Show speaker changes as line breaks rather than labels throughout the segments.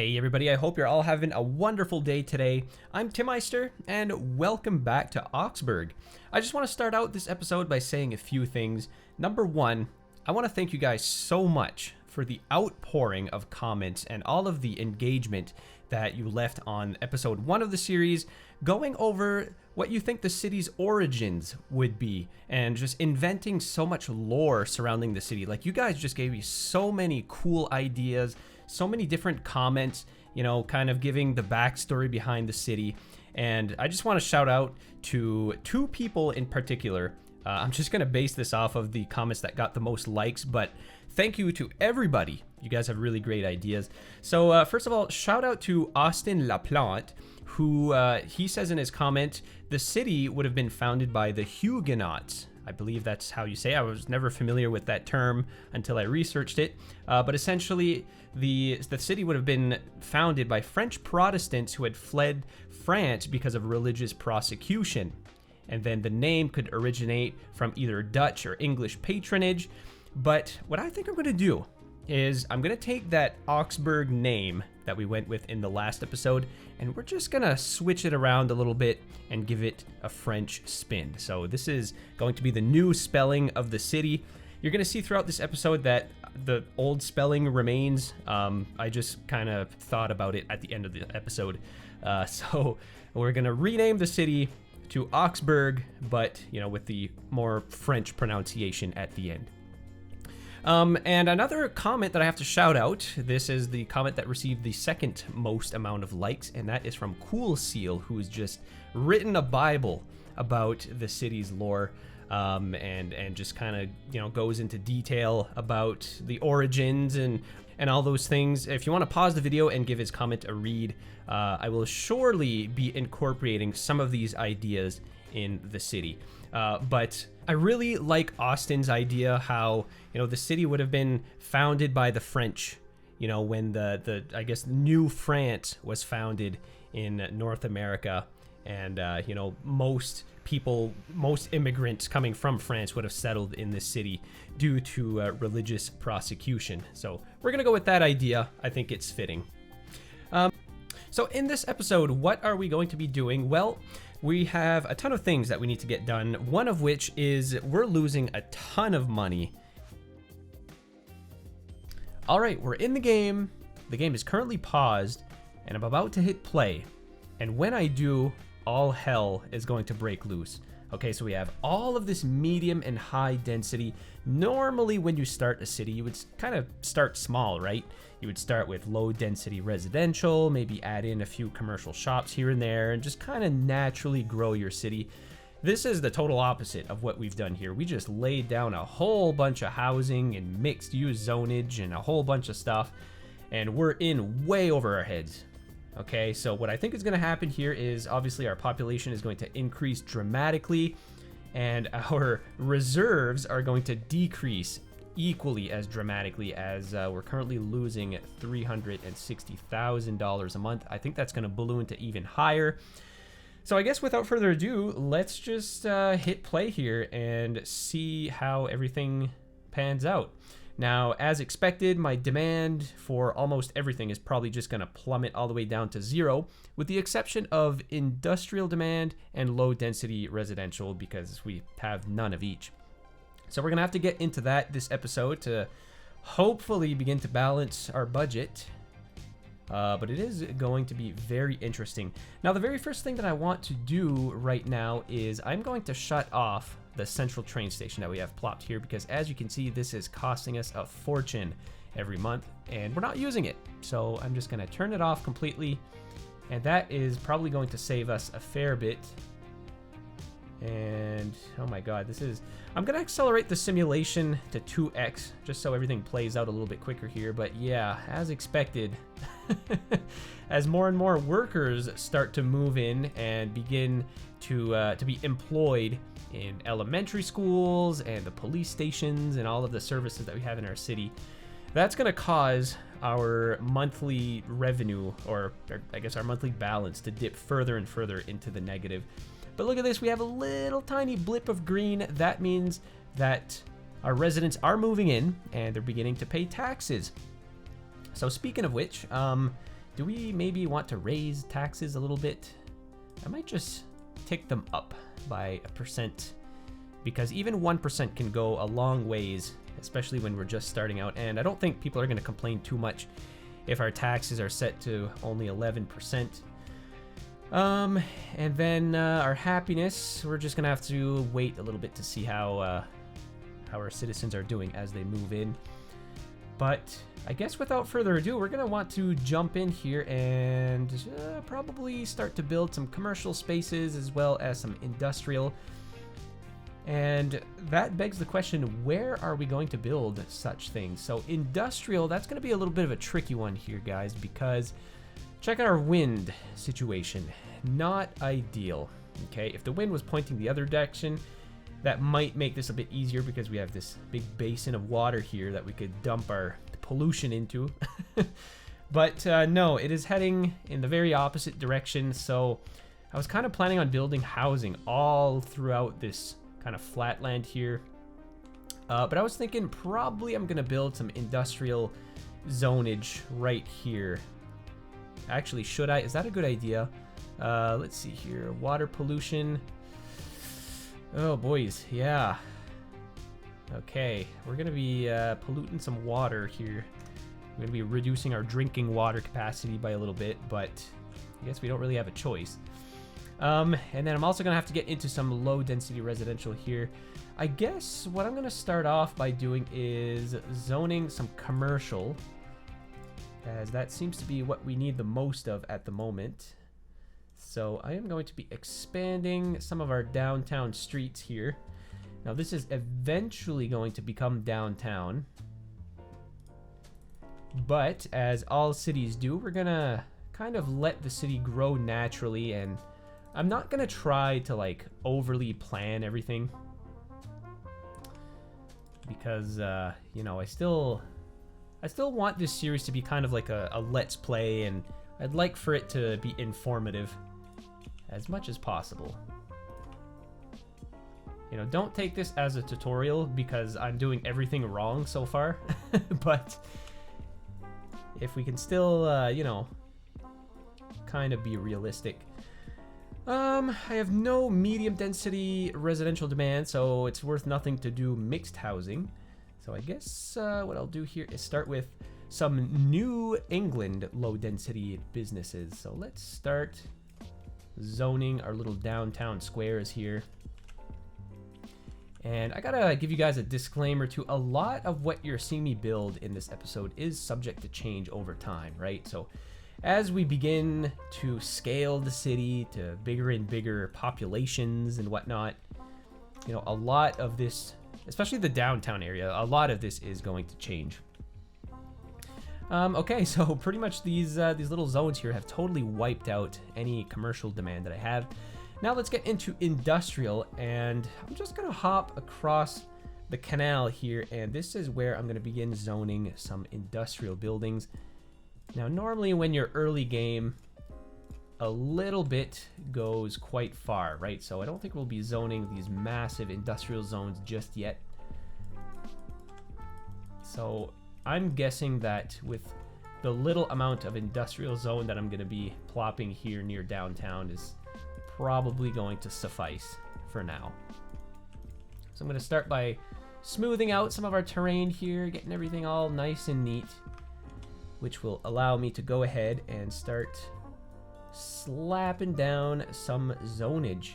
Hey everybody, I hope you're all having a wonderful day today. I'm Tim Meister, and welcome back to Oxburgh. I just want to start out this episode by saying a few things. Number one, I want to thank you guys so much for the outpouring of comments and all of the engagement that you left on episode 1 of the series, going over what you think the city's origins would be, and just inventing so much lore surrounding the city. Like, you guys just gave me so many cool ideas, so many different comments, you know, kind of giving the backstory behind the city. And I just want to shout out to 2 people in particular. I'm just going to base this off of the comments that got the most likes, but thank you to everybody. You guys have really great ideas. So first of all, shout out to Austin Laplante, who he says in his comment, the city would have been founded by the Huguenots. I believe that's how you say it. I was never familiar with that term until I researched it. But essentially, the city would have been founded by French Protestants who had fled France because of religious persecution. And then the name could originate from either Dutch or English patronage. But what I think I'm going to do is I'm going to take that Oxburgh name that we went with in the last episode, and we're just going to switch it around a little bit and give it a French spin. So this is going to be the new spelling of the city. You're going to see throughout this episode that the old spelling remains. I just kind of thought about it at the end of the episode. So we're going to rename the city to Oxburgh, but, you know, with the more French pronunciation at the end. And another comment that I have to shout out, this is the comment that received the second most amount of likes, and that is from Cool Seal, who's just written a Bible about the city's lore, and just kind of, you know, goes into detail about the origins and all those things. If you want to pause the video and give his comment a read, I will surely be incorporating some of these ideas in the city. But I really like Austin's idea how, you know, the city would have been founded by the French, you know, when the I guess New France was founded in North America, and you know, most immigrants coming from France would have settled in this city due to religious persecution. So we're gonna go with that idea. I think it's fitting. So in this episode, what are we going to be doing? Well, we have a ton of things that we need to get done, one of which is we're losing a ton of money. All right, we're in the game. The game is currently paused, and I'm about to hit play. And when I do, all hell is going to break loose. Okay, so we have all of this medium and high density. Normally, when you start a city, you would kind of start small, right? You would start with low density residential, maybe add in a few commercial shops here and there, and just kind of naturally grow your city. This is the total opposite of what we've done here. We just laid down a whole bunch of housing and mixed use zonage and a whole bunch of stuff, and we're in way over our heads. Okay, so what I think is going to happen here is obviously our population is going to increase dramatically, and our reserves are going to decrease equally as dramatically, as we're currently losing $360,000 a month. I think that's going to balloon to even higher. So I guess without further ado, let's just hit play here and see how everything pans out. Now, as expected, my demand for almost everything is probably just going to plummet all the way down to 0, with the exception of industrial demand and low density residential, because we have none of each. So we're going to have to get into that this episode to hopefully begin to balance our budget. But it is going to be very interesting. Now, the very first thing that I want to do right now is I'm going to shut off the central train station that we have plopped here, because as you can see, this is costing us a fortune every month, and we're not using it. So I'm just going to turn it off completely, and that is probably going to save us a fair bit. And oh my god, I'm going to accelerate the simulation to 2x just so everything plays out a little bit quicker here. But yeah, as expected, as more and more workers start to move in and begin to be employed in elementary schools and the police stations and all of the services that we have in our city, that's going to cause our monthly revenue, or I guess our monthly balance, to dip further and further into the negative. But look at this, we have a little tiny blip of green. That means that our residents are moving in and they're beginning to pay taxes. So speaking of which, do Do we maybe want to raise taxes a little bit? I might just tick them up by 1%, because even 1% can go a long ways, especially when we're just starting out, and I don't think people are going to complain too much if our taxes are set to only 11%. And then our happiness, we're just going to have to wait a little bit to see how our citizens are doing as they move in. But I guess without further ado, we're going to want to jump in here and probably start to build some commercial spaces as well as some industrial. And that begs the question, where are we going to build such things? So industrial, that's going to be a little bit of a tricky one here, guys, because check out our wind situation. Not ideal. Okay, if the wind was pointing the other direction, that might make this a bit easier because we have this big basin of water here that we could dump our pollution into. But no, it is heading in the very opposite direction. So I was kind of planning on building housing all throughout this kind of flat land here. But I was thinking probably I'm going to build some industrial zonage right here. Actually, should I? Is that a good idea? Let's see here. Water pollution. Oh, boys. Yeah. Okay. We're going to be polluting some water here. We're going to be reducing our drinking water capacity by a little bit, but I guess we don't really have a choice. And then I'm also going to have to get into some low-density residential here. I guess what I'm going to start off by doing is zoning some commercial, as that seems to be what we need the most of at the moment. So I am going to be expanding some of our downtown streets here. Now this is eventually going to become downtown, but as all cities do, we're gonna kind of let the city grow naturally, and I'm not gonna try to like overly plan everything, because you know, I still want this series to be kind of like a let's play, and I'd like for it to be informative as much as possible. You know, don't take this as a tutorial because I'm doing everything wrong so far. But if we can still, you know, kind of be realistic. I have no medium density residential demand, so it's worth nothing to do mixed housing. So I guess what I'll do here is start with some New England low density businesses. So let's start zoning our little downtown squares here. And I gotta give you guys a disclaimer too. A lot of what you're seeing me build in this episode is subject to change over time, right? So as we begin to scale the city to bigger and bigger populations and whatnot, you know, a lot of this, especially the downtown area, a lot of this is going to change. Okay, so pretty much these little zones here have totally wiped out any commercial demand that I have. Now let's get into industrial, and I'm just gonna hop across the canal here, and this is where I'm gonna begin zoning some industrial buildings. Now normally when you're early game, a little bit goes quite far, right? So I don't think we'll be zoning these massive industrial zones just yet. So I'm guessing that with the little amount of industrial zone that I'm going to be plopping here near downtown is probably going to suffice for now. So I'm going to start by smoothing out some of our terrain here, getting everything all nice and neat, which will allow me to go ahead and start slapping down some zonage.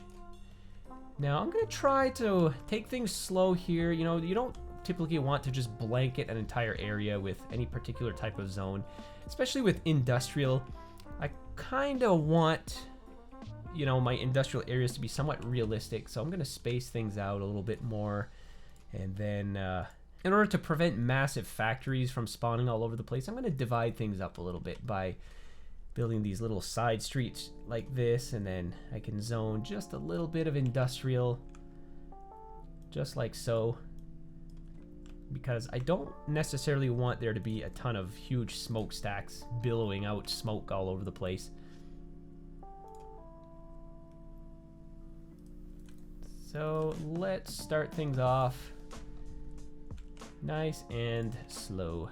Now I'm going to try to take things slow here. You know, you don't typically want to just blanket an entire area with any particular type of zone, especially with industrial. I kind of want, you know, my industrial areas to be somewhat realistic, so I'm going to space things out a little bit more. And then in order to prevent massive factories from spawning all over the place, I'm going to divide things up a little bit by building these little side streets like this, and then I can zone just a little bit of industrial, just like so, because I don't necessarily want there to be a ton of huge smokestacks billowing out smoke all over the place. So let's start things off nice and slow.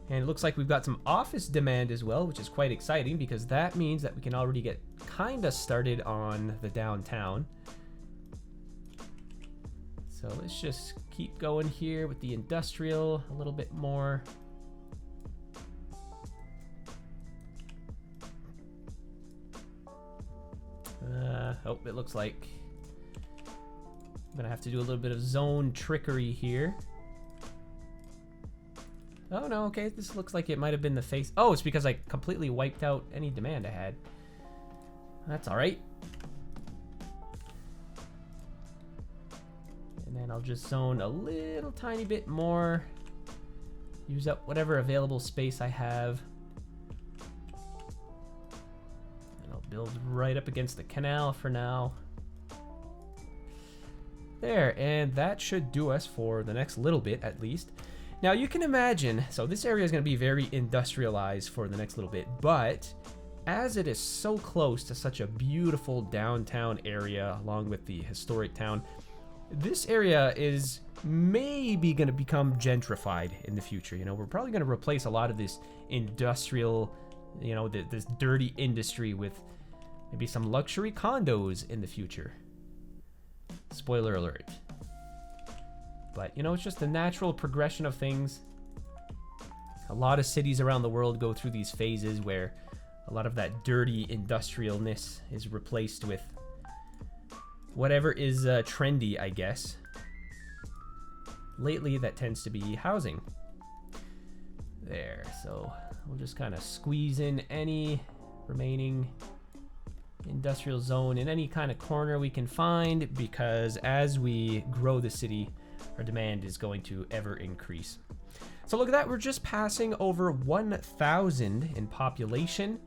And it looks like we've got some office demand as well, which is quite exciting because that means that we can already get kind of started on the downtown. So let's just keep going here with the industrial a little bit more. Oh, it looks like I'm gonna have to do a little bit of zone trickery here. Oh no, okay, this looks like it might have been the face. Oh, it's because I completely wiped out any demand I had. That's all right. And then I'll just zone a little tiny bit more. Use up whatever available space I have. And I'll build right up against the canal for now. There, and that should do us for the next little bit at least. Now you can imagine, so this area is going to be very industrialized for the next little bit, but as it is so close to such a beautiful downtown area along with the historic town, this area is maybe going to become gentrified in the future. You know, we're probably going to replace a lot of this industrial, you know, this dirty industry with maybe some luxury condos in the future. Spoiler alert. But, you know, it's just the natural progression of things. A lot of cities around the world go through these phases where a lot of that dirty industrialness is replaced with whatever is trendy, I guess. Lately, that tends to be housing. There, so we'll just kind of squeeze in any remaining industrial zone in any kind of corner we can find, because as we grow the city, our demand is going to ever increase. So look at that, we're just passing over 1,000 in population,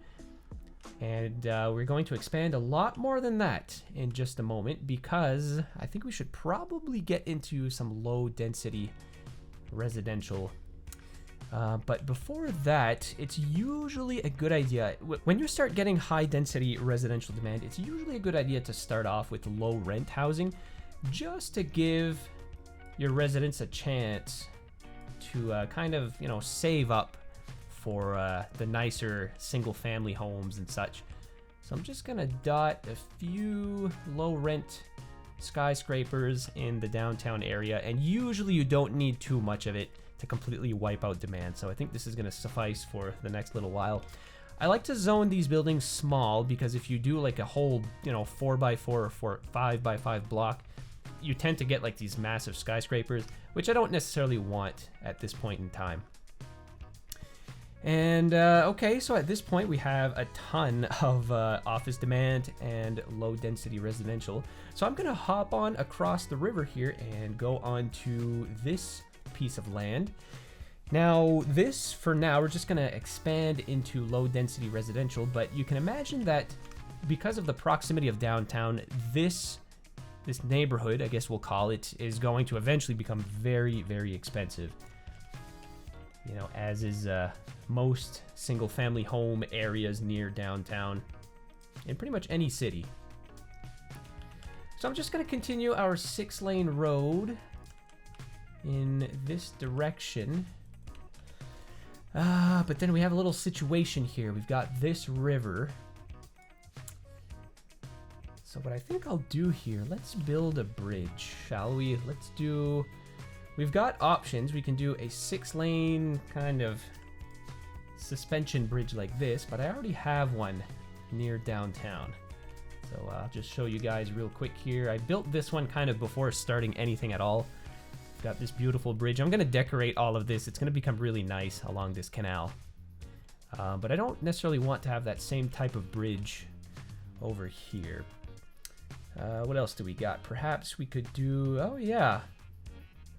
and we're going to expand a lot more than that in just a moment, because I think we should probably get into some low density residential. But before that, it's usually a good idea, when you start getting high density residential demand, it's usually a good idea to start off with low rent housing, just to give your residents a chance to kind of, you know, save up for the nicer single family homes and such. So I'm just gonna dot a few low rent skyscrapers in the downtown area, and usually you don't need too much of it to completely wipe out demand. So I think this is gonna suffice for the next little while. I like to zone these buildings small because if you do like a whole, you know, 4x4 or 5x5 block, you tend to get like these massive skyscrapers, which I don't necessarily want at this point in time. And okay, so at this point we have a ton of office demand and low density residential. So I'm gonna hop on across the river here and go on to this piece of land. Now this, for now, we're just gonna expand into low density residential, but you can imagine that because of the proximity of downtown, this neighborhood, I guess we'll call it, is going to eventually become very, very expensive. You know, as is most single family home areas near downtown in pretty much any city. So I'm just going to continue our 6-lane road in this direction. But then we have a little situation here. We've got this river. So what I think I'll do here, let's build a bridge, shall we? We've got options. We can do a 6-lane kind of suspension bridge like this, but I already have one near downtown. So I'll just show you guys real quick here. I built this one kind of before starting anything at all. Got this beautiful bridge. I'm gonna decorate all of this. It's gonna become really nice along this canal. But I don't necessarily want to have that same type of bridge over here. What else do we got? Perhaps we could do, oh yeah,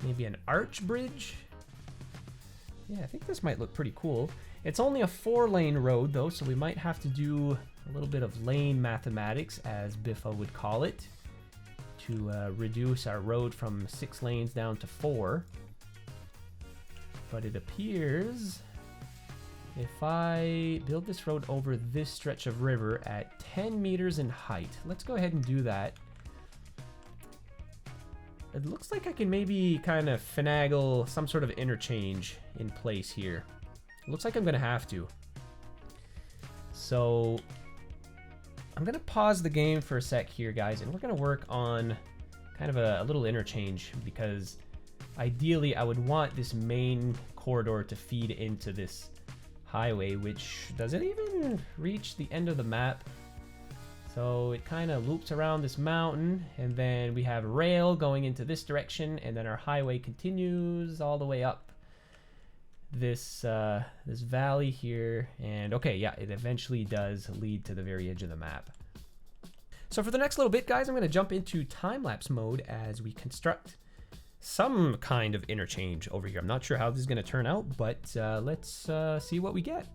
maybe an arch bridge. Yeah, I think this might look pretty cool. It's only a 4-lane road though, so we might have to do a little bit of lane mathematics, as Biffa would call it, to reduce our road from 6 lanes down to 4. But it appears if I build this road over this stretch of river at 10 meters in height, let's go ahead and do that. It looks like I can maybe kind of finagle some sort of interchange in place here. Looks like I'm gonna have to. So I'm gonna pause the game for a sec here, guys, and we're gonna work on kind of a little interchange, because ideally I would want this main corridor to feed into this highway, which doesn't even reach the end of the map. So it kind of loops around this mountain, and then we have rail going into this direction, and then our highway continues all the way up this this valley here. And okay, yeah, it eventually does lead to the very edge of the map. So for the next little bit, guys, I'm going to jump into time-lapse mode as we construct some kind of interchange over here. I'm not sure how this is going to turn out, but let's see what we get.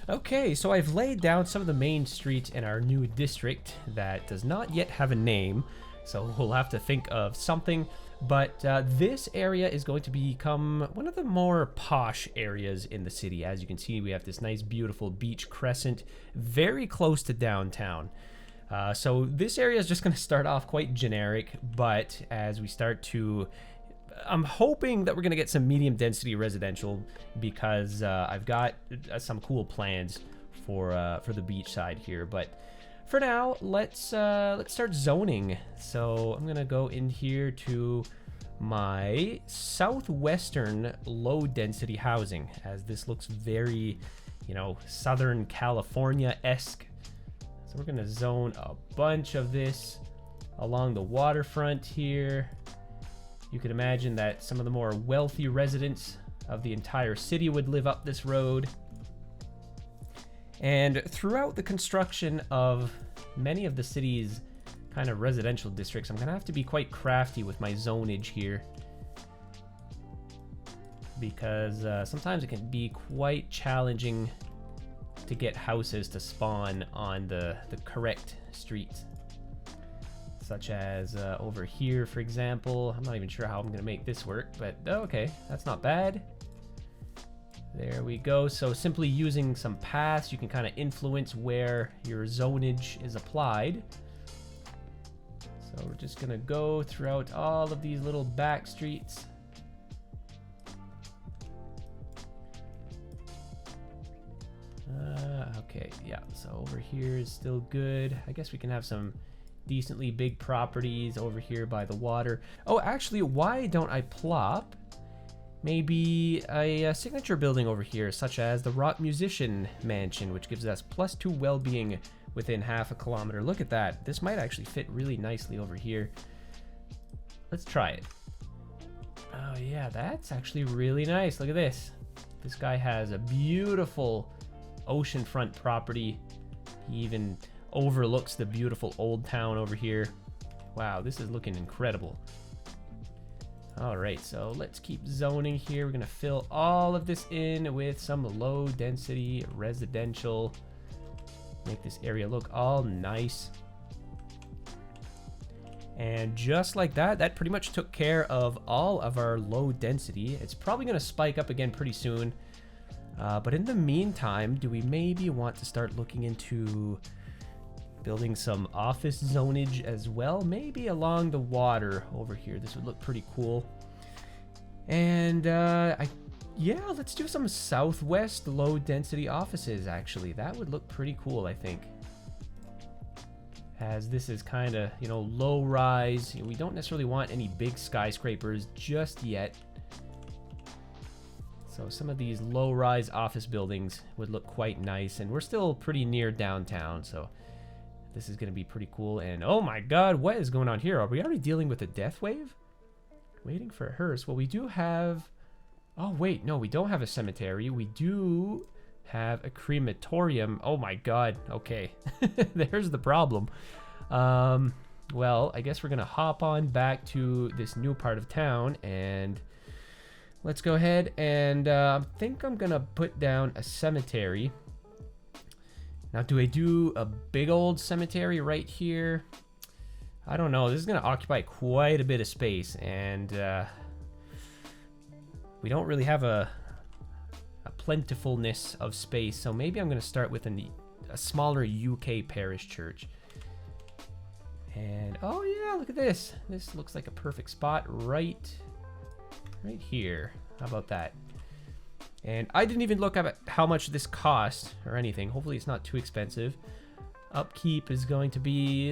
Okay, so I've laid down some of the main streets in our new district that does not yet have a name, so we'll have to think of something. But this area is going to become one of the more posh areas in the city. As you can see, we have this nice, beautiful beach crescent very close to downtown. So this area is just going to start off quite generic, but as we start to... I'm hoping that we're going to get some medium density residential because I've got some cool plans for the beach side here. But for now, let's start zoning. So I'm going to go in here to my southwestern low density housing, as this looks very, you know, Southern California-esque. So we're going to zone a bunch of this along the waterfront here. You could imagine that some of the more wealthy residents of the entire city would live up this road. And throughout the construction of many of the city's kind of residential districts, I'm going to have to be quite crafty with my zonage here, because sometimes it can be quite challenging to get houses to spawn on the correct streets. Such as over here, for example. I'm not even sure how I'm going to make this work, but okay, that's not bad. There we go. So simply using some paths, you can kind of influence where your zonage is applied. So we're just going to go throughout all of these little back streets. Okay, yeah, so over here is still good. I guess we can have some decently big properties over here by the water. Oh, actually, why don't I plop maybe a signature building over here, such as the Rock Musician Mansion, which gives us +2 well-being within half a kilometer. Look at that. This might actually fit really nicely over here. Let's try it. Oh yeah, that's actually really nice. Look at this. This guy has a beautiful oceanfront property. He even overlooks the beautiful old town over here. Wow, this is looking incredible. All right, so let's keep zoning here. We're gonna fill all of this in with some low density residential. Make this area look all nice. And just like that, that pretty much took care of all of our low density. It's probably gonna spike up again pretty soon. But in the meantime, do we maybe want to start looking into building some office zonage as well? Maybe along the water over here. This would look pretty cool. And yeah, let's do some southwest low density offices actually. That would look pretty cool, I think. As this is kind of, you know, low rise. We don't necessarily want any big skyscrapers just yet. So some of these low rise office buildings would look quite nice, and we're still pretty near downtown, so this is going to be pretty cool. And oh my god, what is going on here? Are we already dealing with a death wave? Waiting for a hearse. Well, we do have... Oh wait, no, we don't have a cemetery. We do have a crematorium. Oh my god, okay. There's the problem. Well, I guess we're going to hop on back to this new part of town, and let's go ahead and I think I'm going to put down a cemetery. Now, do I do a big old cemetery right here? I don't know. This is going to occupy quite a bit of space, and we don't really have a plentifulness of space, so maybe I'm going to start with a smaller UK parish church. And oh yeah, look at this. This looks like a perfect spot right here. How about that? And I didn't even look at how much this cost or anything. Hopefully it's not too expensive. Upkeep is going to be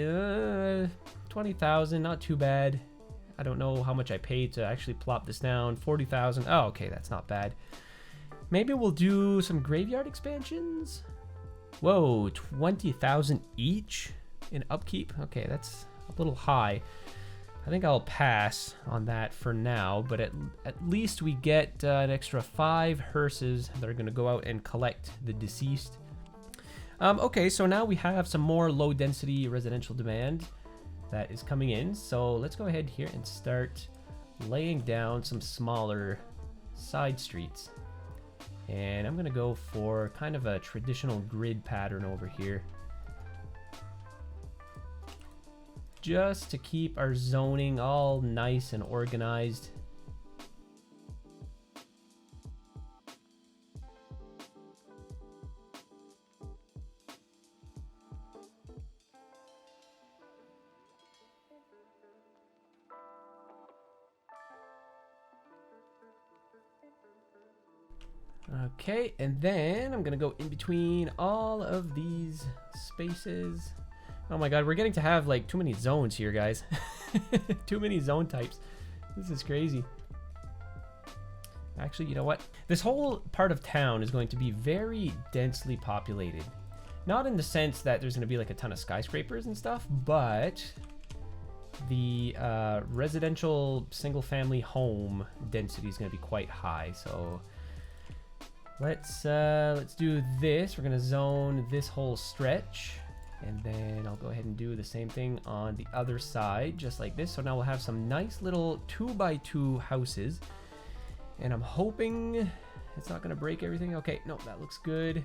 20,000, not too bad. I don't know how much I paid to actually plop this down. 40,000. Oh, okay, that's not bad. Maybe we'll do some graveyard expansions. Whoa, 20,000 each in upkeep. Okay, that's a little high. I think I'll pass on that for now, but at least we get an extra 5 hearses that are going to go out and collect the deceased. Okay, so now we have some more low density residential demand that is coming in. So let's go ahead here and start laying down some smaller side streets. And I'm gonna go for kind of a traditional grid pattern over here, just to keep our zoning all nice and organized. Okay, and then I'm gonna go in between all of these spaces. Oh my god, we're getting to have like too many zones here, guys. Too many zone types. This is crazy. Actually, you know what? This whole part of town is going to be very densely populated. Not in the sense that there's gonna be like a ton of skyscrapers and stuff, but the residential single-family home density is gonna be quite high. So let's do this. We're gonna zone this whole stretch, and then I'll go ahead and do the same thing on the other side, just like this. So now we'll have some nice little 2x2 houses, and I'm hoping it's not gonna break everything. Okay, no, that looks good.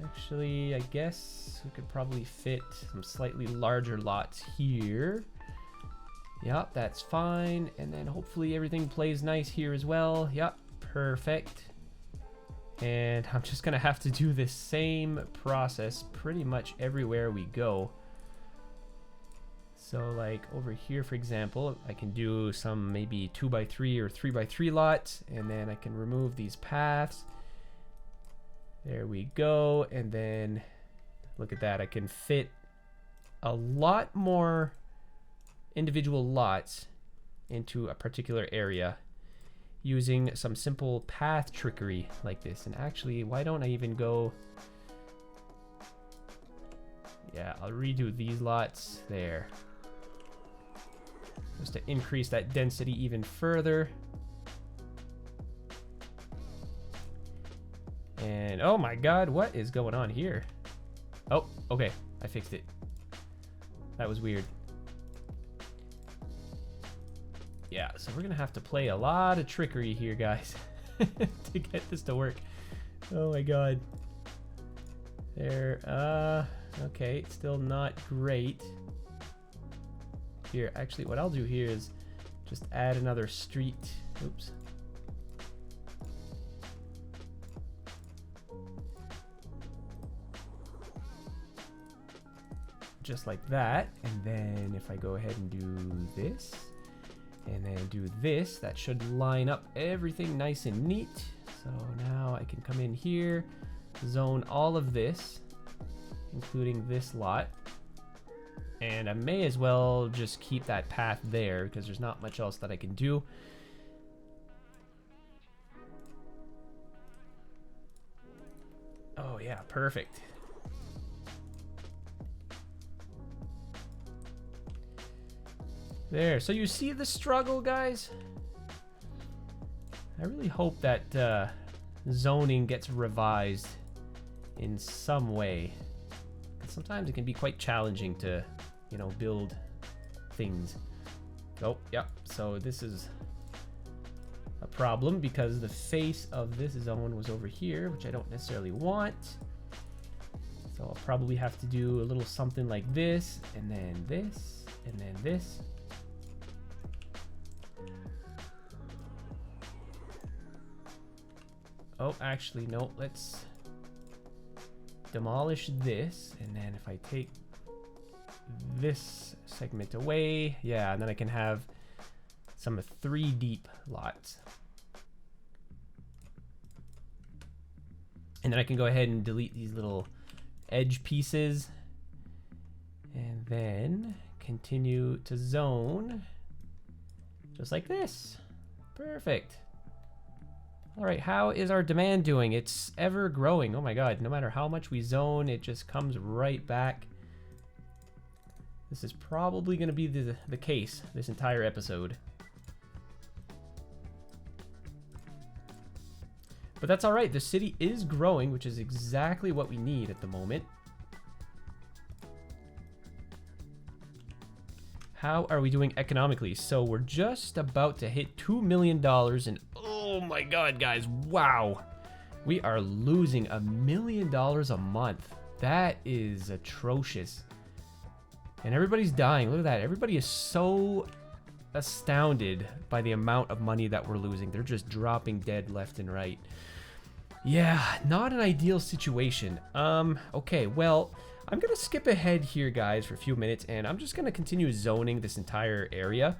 Actually, I guess we could probably fit some slightly larger lots here. Yep, that's fine. And then hopefully everything plays nice here as well. Yep, perfect. And I'm just gonna have to do this same process pretty much everywhere we go. So like over here, for example, I can do some maybe 2x3 or 3x3 lots, and then I can remove these paths. There we go. And then look at that. I can fit a lot more individual lots into a particular area using some simple path trickery like this. And actually, why don't I even go... Yeah, I'll redo these lots there, just to increase that density even further. And oh my god, what is going on here? Oh, okay, I fixed it. That was weird. Yeah, so we're gonna have to play a lot of trickery here, guys, to get this to work. Oh my god. There, okay, still not great. Here, actually, what I'll do here is just add another street. Oops. Just like that. And then if I go ahead and do this, and then do this, that should line up everything nice and neat. So now I can come in here, zone all of this, including this lot. And I may as well just keep that path there because there's not much else that I can do. Oh yeah, perfect. There, so you see the struggle, guys? I really hope that zoning gets revised in some way. Sometimes it can be quite challenging to, you know, build things. Oh, yep, so this is a problem because the face of this zone was over here, which I don't necessarily want. So I'll probably have to do a little something like this, and then this, and then this. Oh, actually, no, let's demolish this, and then if I take this segment away, yeah, and then I can have some 3 deep lots. And then I can go ahead and delete these little edge pieces, and then continue to zone just like this. Perfect. All right, how is our demand doing? It's ever growing. Oh my god, no matter how much we zone, it just comes right back. This is probably going to be the case this entire episode. But that's all right. The city is growing, which is exactly what we need at the moment. How are we doing economically? So we're just about to hit $2 million, and oh my god, guys, wow. We are losing $1 million a month. That is atrocious. And everybody's dying. Look at that. Everybody is so astounded by the amount of money that we're losing. They're just dropping dead left and right. Yeah, not an ideal situation. Okay, well, I'm gonna skip ahead here, guys, for a few minutes, and I'm just gonna continue zoning this entire area.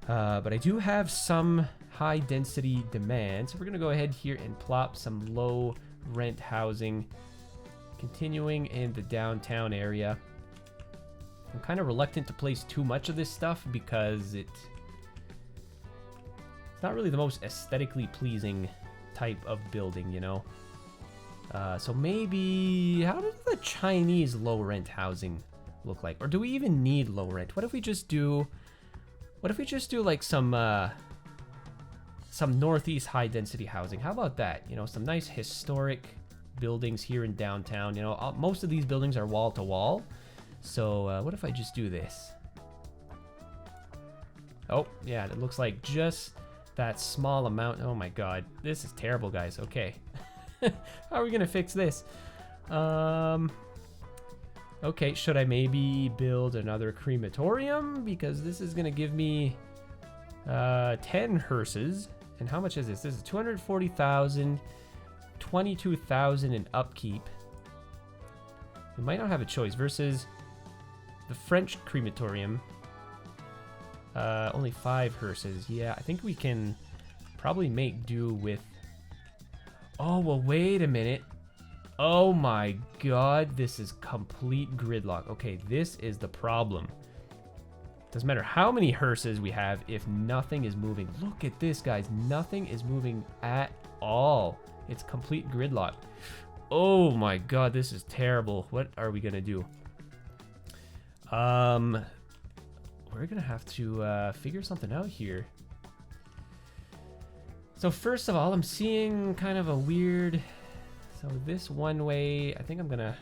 But I do have some high density demand, so we're gonna go ahead here and plop some low rent housing, continuing in the downtown area. I'm kind of reluctant to place too much of this stuff because it's not really the most aesthetically pleasing type of building, you know. So maybe, how does the Chinese low rent housing look like? Or do we even need low rent? What if we just do like some northeast high density housing? How about that? You know, some nice historic buildings here in downtown. You know, most of these buildings are wall to wall. So what if I just do this? Oh, yeah, it looks like just that small amount. Oh my god, this is terrible, guys. Okay. How are we gonna fix this? Okay, should I maybe build another crematorium? Because this is gonna give me 10 hearses. And how much is this? This is 240,000, 22,000 in upkeep. We might not have a choice versus the French crematorium. Only 5 hearses. Yeah, I think we can probably make do with... Oh, well, wait a minute. Oh my god, this is complete gridlock. Okay, this is the problem. Doesn't matter how many hearses we have if nothing is moving. Look at this, guys. Nothing is moving at all. It's complete gridlock. Oh my god, this is terrible. What are we gonna do? We're gonna have to figure something out here. So first of all, I'm seeing kind of a weird... So this one way, I think I'm gonna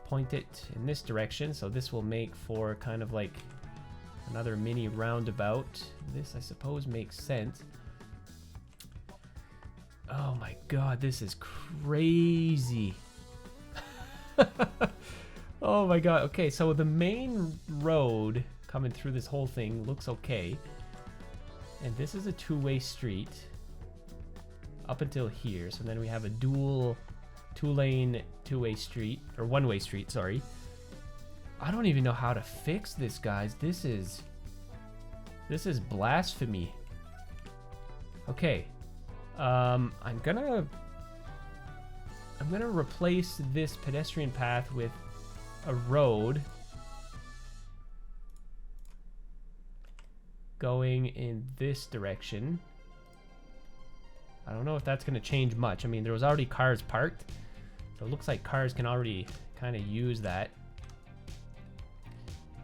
point it in this direction. So this will make for kind of like another mini roundabout. This, I suppose, makes sense. Oh my god, this is crazy. Oh my god. Okay, so the main road coming through this whole thing looks okay. And this is a two-way street up until here. So then we have a dual two-lane two-way street, or one-way street, sorry. I don't even know how to fix this, guys. This is blasphemy. Okay. I'm gonna replace this pedestrian path with a road going in this direction. I don't know if that's gonna change much. I mean, there was already cars parked, so it looks like cars can already kind of use that.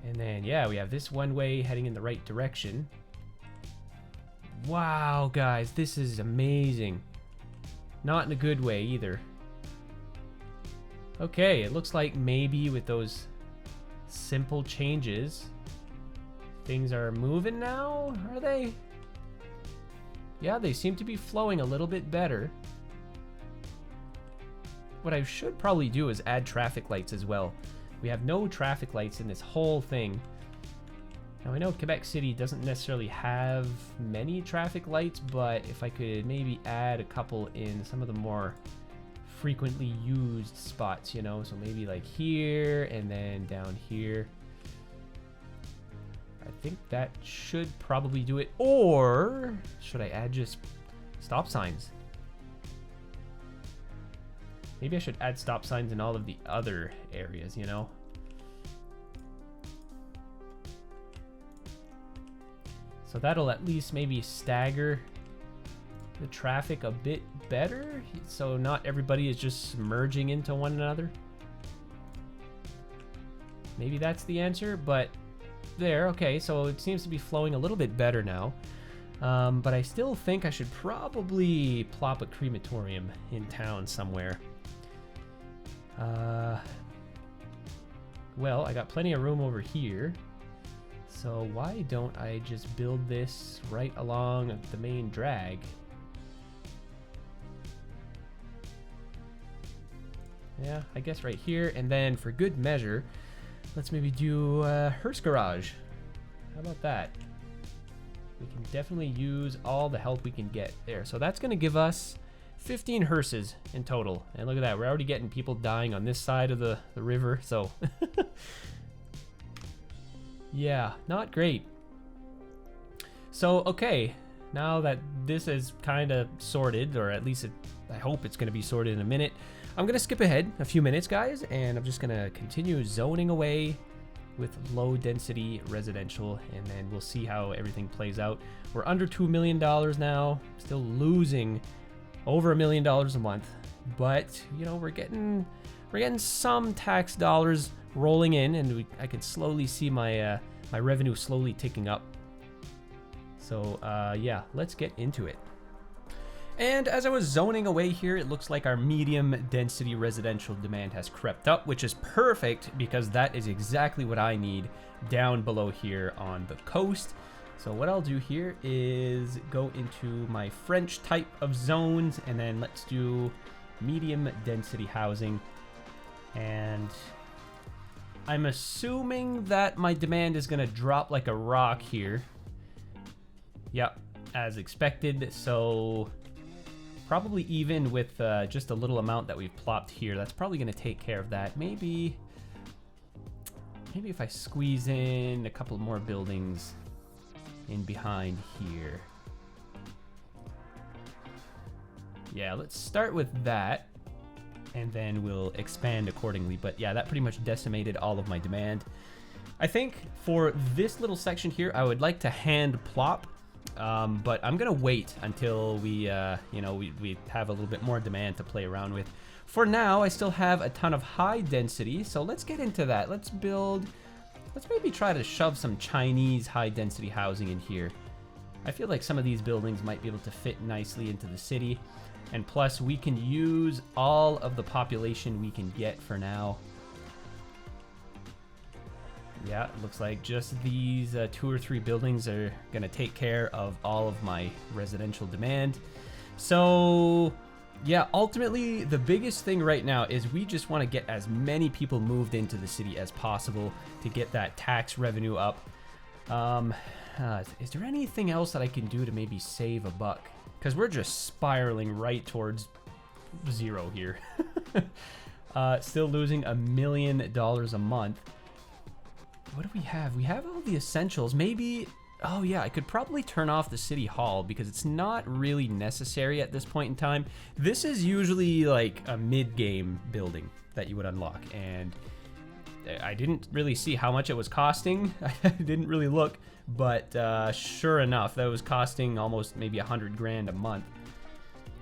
And then, yeah, we have this one way heading in the right direction. Wow, guys, this is amazing. Not in a good way either. Okay, it looks like maybe with those simple changes, things are moving now, are they? Yeah, they seem to be flowing a little bit better. What I should probably do is add traffic lights as well. We have no traffic lights in this whole thing. Now I know Quebec City doesn't necessarily have many traffic lights, but if I could maybe add a couple in some of the more frequently used spots, you know, so maybe like here and then down here. I think that should probably do it. Or should I add just stop signs? Maybe I should add stop signs in all of the other areas, you know? So that'll at least maybe stagger the traffic a bit better, so not everybody is just merging into one another. Maybe that's the answer, but there, okay, so it seems to be flowing a little bit better now. But I still think I should probably plop a crematorium in town somewhere. Well, I got plenty of room over here. So why don't I just build this right along the main drag? Yeah, I guess right here. And then for good measure, let's maybe do Hearst Garage. How about that? We can definitely use all the help we can get there. So that's going to give us 15 hearses in total. And look at that. We're already getting people dying on this side of the river. So yeah, not great. So, okay. Now that this is kind of sorted, or at least I hope it's going to be sorted in a minute, I'm going to skip ahead a few minutes, guys, and I'm just going to continue zoning away with low density residential, and then we'll see how everything plays out. We're under $2 million now, still losing over $1 million a month, but you know, we're getting some tax dollars rolling in, and I can slowly see my my revenue slowly ticking up. So yeah, let's get into it. And as I was zoning away here, it looks like our medium density residential demand has crept up, which is perfect because that is exactly what I need down below here on the coast. So what I'll do here is go into my French type of zones, and then let's do medium density housing. And I'm assuming that my demand is going to drop like a rock here. Yep, as expected. So probably even with just a little amount that we've plopped here, that's probably going to take care of that. Maybe if I squeeze in a couple more buildings in behind here. Yeah, let's start with that, and then we'll expand accordingly. But yeah, that pretty much decimated all of my demand. I think for this little section here, I would like to hand plop. But I'm gonna wait until we have a little bit more demand to play around with. For now, I still have a ton of high density, so let's get into that. Let's maybe try to shove some Chinese high density housing in here. I feel like some of these buildings might be able to fit nicely into the city, and plus we can use all of the population we can get for now. Yeah, it looks like just these 2 or 3 buildings are going to take care of all of my residential demand. So, yeah, ultimately, the biggest thing right now is we just want to get as many people moved into the city as possible to get that tax revenue up. Is there anything else that I can do to maybe save a buck? Because we're just spiraling right towards zero here. Still losing $1 million a month. What do we have? We have all the essentials. Maybe, oh yeah, I could probably turn off the city hall because it's not really necessary at this point in time. This is usually like a mid-game building that you would unlock, and I didn't really see how much it was costing. I didn't really look, but sure enough, that was costing almost maybe 100 grand a month.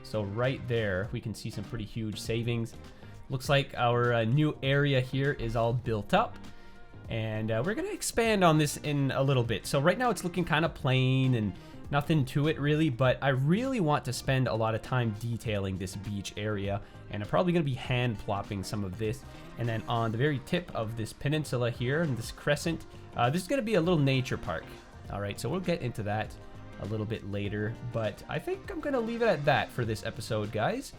So right there, we can see some pretty huge savings. Looks like our new area here is all built up. And we're going to expand on this in a little bit. So right now it's looking kind of plain and nothing to it really, but I really want to spend a lot of time detailing this beach area. And I'm probably going to be hand plopping some of this. And then on the very tip of this peninsula here, and this crescent, this is going to be a little nature park. All right, so we'll get into that a little bit later. But I think I'm going to leave it at that for this episode, guys.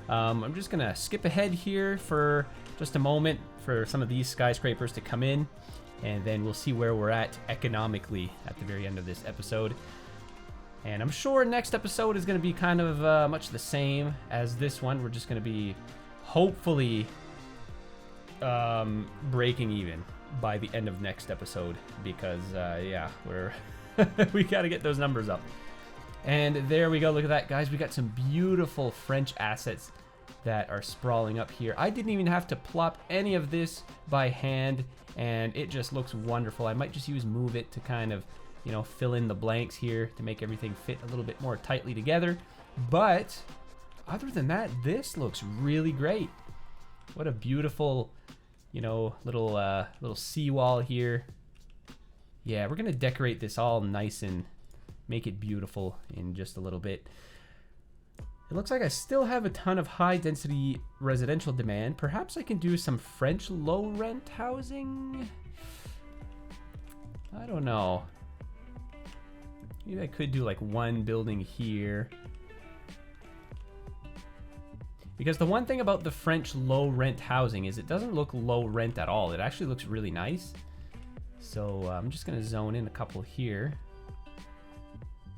I'm just going to skip ahead here for just a moment for some of these skyscrapers to come in, and then we'll see where we're at economically at the very end of this episode. And I'm sure next episode is going to be kind of much the same as this one. We're just going to be hopefully breaking even by the end of next episode, because yeah, we got to get those numbers up. And there we go. Look at that, guys. We got some beautiful French assets that are sprawling up here. I didn't even have to plop any of this by hand, and it just looks wonderful. I might just use Move It to kind of, you know, fill in the blanks here to make everything fit a little bit more tightly together. But other than that, this looks really great. What a beautiful, you know, little seawall here. Yeah, we're gonna decorate this all nice and make it beautiful in just a little bit. It looks like I still have a ton of high density residential demand. Perhaps I can do some French low rent housing. I don't know. Maybe I could do like one building here. Because the one thing about the French low rent housing is it doesn't look low rent at all. It actually looks really nice. So I'm just gonna zone in a couple here.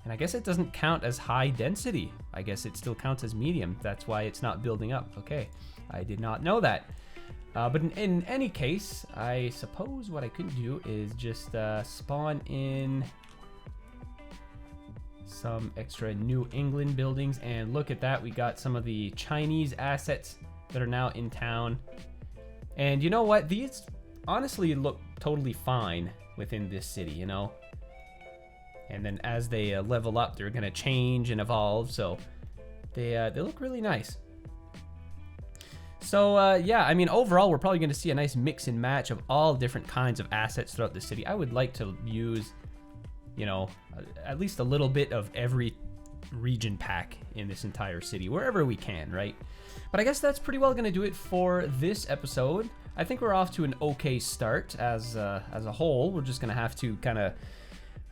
And I guess it doesn't count as high density. I guess it still counts as medium. That's why it's not building up. Okay, I did not know that. But in any case, I suppose what I could do is just spawn in some extra New England buildings. And look at that, we got some of the Chinese assets that are now in town. And you know what? These honestly look totally fine within this city, you know? And then as they level up, they're gonna change and evolve. So they look really nice. So yeah, I mean, overall, we're probably gonna see a nice mix and match of all different kinds of assets throughout the city. I would like to use, you know, at least a little bit of every region pack in this entire city, wherever we can, right? But I guess that's pretty well gonna do it for this episode. I think we're off to an okay start as a whole. We're just gonna have to kind of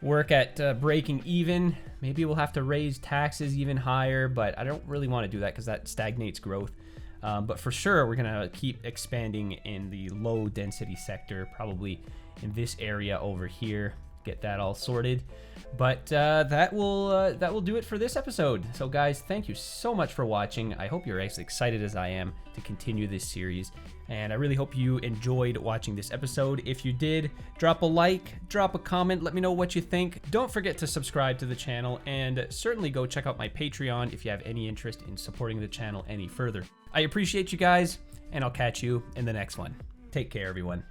work at breaking even. Maybe we'll have to raise taxes even higher, but I don't really want to do that because that stagnates growth. But for sure, we're gonna keep expanding in the low density sector, probably in this area over here. Get that all sorted. But that will do it for this episode. So guys, thank you so much for watching. I hope you're as excited as I am to continue this series. And I really hope you enjoyed watching this episode. If you did, drop a like, drop a comment, let me know what you think. Don't forget to subscribe to the channel, and certainly go check out my Patreon if you have any interest in supporting the channel any further. I appreciate you guys, and I'll catch you in the next one. Take care, everyone.